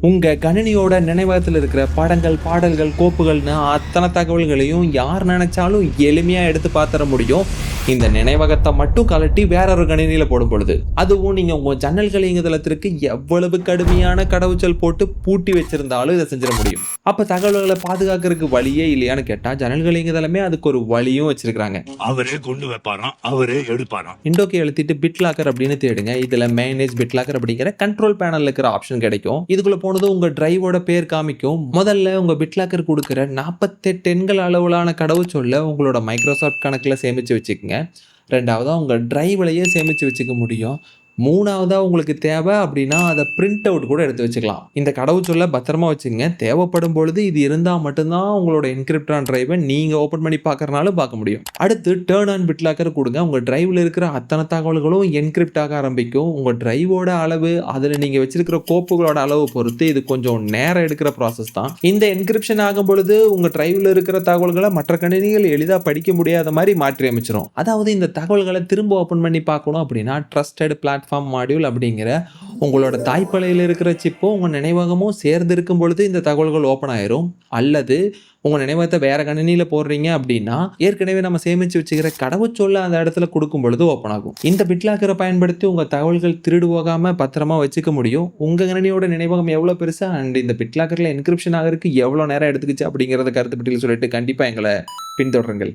உங்க கணினியோட நினைவகத்தில் இருக்கிற படங்கள், பாடல்கள், கோப்புகள்னு அத்தனை தகவல்களையும் யார் நினைச்சாலும் எளிமையா எடுத்து பார்த்துட முடியும். இந்த நினைவகத்தை மட்டும் கழட்டி வேற ஒரு கணினியில போடும் பொழுது. அதுவும் நீங்க உங்க ஜன்னல்கள் இயங்குதளத்திற்கு எவ்வளவு கடுமையான கடவுச்சொல் போட்டு பூட்டி வச்சிருந்தாலும் இதை செஞ்சிட முடியும். அப்ப தகவல்களை பாதுகாக்கிறதுக்கு வழியே இல்லையான்னு கேட்டா, ஜன்னல்கள் இயங்குதளமே அதுக்கு ஒரு வழியும் வச்சிருக்காங்க. அவரே கொண்டு வைப்பாராம், அவரே எடுப்பாராம். விண்டோக்கு அழுத்திட்டு பிட் லாக்கர் அப்படின்னு தேடுங்க. இதுல மேனேஜ் பிட் லாக்கர் அப்படிங்கிற கண்ட்ரோல் பேனல் இருக்கிற ஆப்ஷன் கிடைக்கும். இதுக்குள்ள போனது உங்க டிரைவோட பேர் காமிக்கும். முதல்ல உங்க பிட் லாக்கர் கொடுக்கிற 48 எண்கள் அளவிலான கடவுச்சொல்ல உங்களோட மைக்ரோசாஃப்ட் கணக்குல சேமிச்சு வச்சுக்கோங்க. ரெண்டாவதா உங்க டிரைவ்லயே சேமிச்சு வச்சுக்க முடியும். மூணாவதா உங்களுக்கு தேவை அப்படின்னா அதை பிரிண்ட் அவுட் கூட எடுத்து வச்சுக்கலாம். இந்த கடவுச்சொல்ல பத்திரமா வச்சுங்க. தேவைப்படும் பொழுது இது இருந்தா மட்டும்தான் உங்களோட என்கிரிப்டான் டிரைவை நீங்க ஓபன் பண்ணி பார்க்கறனாலும் பார்க்க முடியும். அடுத்து டர்ன் ஆன் பிட் லாக்கர் கொடுங்க. உங்க டிரைவ்ல இருக்கிற அத்தனை தகவல்களும் என்கிரிப்ட் ஆக ஆரம்பிக்கும். உங்க டிரைவோட அளவு, அதுல நீங்க வச்சிருக்கிற கோப்புகளோட அளவு பொறுத்து இது கொஞ்சம் நேரம் எடுக்கிற ப்ராசஸ் தான். இந்த என்கிரிப்ஷன் ஆகும் பொழுது உங்க டிரைவ்ல இருக்கிற தகவல்களை மற்ற கணினிகள் எளிதா படிக்க முடியாத மாதிரி மாற்றி அமைச்சிரும். அதாவது இந்த தகவல்களை திரும்ப ஓபன் பண்ணி பார்க்கணும் அப்படின்னா ட்ரஸ்டட் பிளாட்ஃபார்ம் மாடியூல் அப்படிங்கிற உங்களோட தாய்ப்பலையில் இருக்கிற சிப்போ உங்க நினைவகமும் சேர்ந்து இருக்கும் பொழுது இந்த தகவல்கள் ஓப்பன் ஆயிரும். அல்லது உங்க நினைவகத்தை வேற கணினியில போடுறீங்க அப்படின்னா ஏற்கனவே நம்ம சேமிச்சு வச்சுக்கிற கடவுச்சொல்ல அந்த இடத்துல கொடுக்கும் பொழுது ஓப்பன் ஆகும். இந்த பிட்லாக்கரை பயன்படுத்தி உங்க தகவல்கள் திருடு போகாம பத்திரமா வச்சுக்க முடியும். உங்க கணினியோட நினைவகம் எவ்வளவு பெருசா அண்ட் இந்த பிட்லாக்கர்ல என்கிரிப்ஷன் ஆகிறதுக்கு எவ்வளவு நேரம் எடுத்துக்கிச்சு அப்படிங்கறத கருத்து பட்டியல் சொல்லிட்டு கண்டிப்பா எங்களை பின்தொடருங்கள்.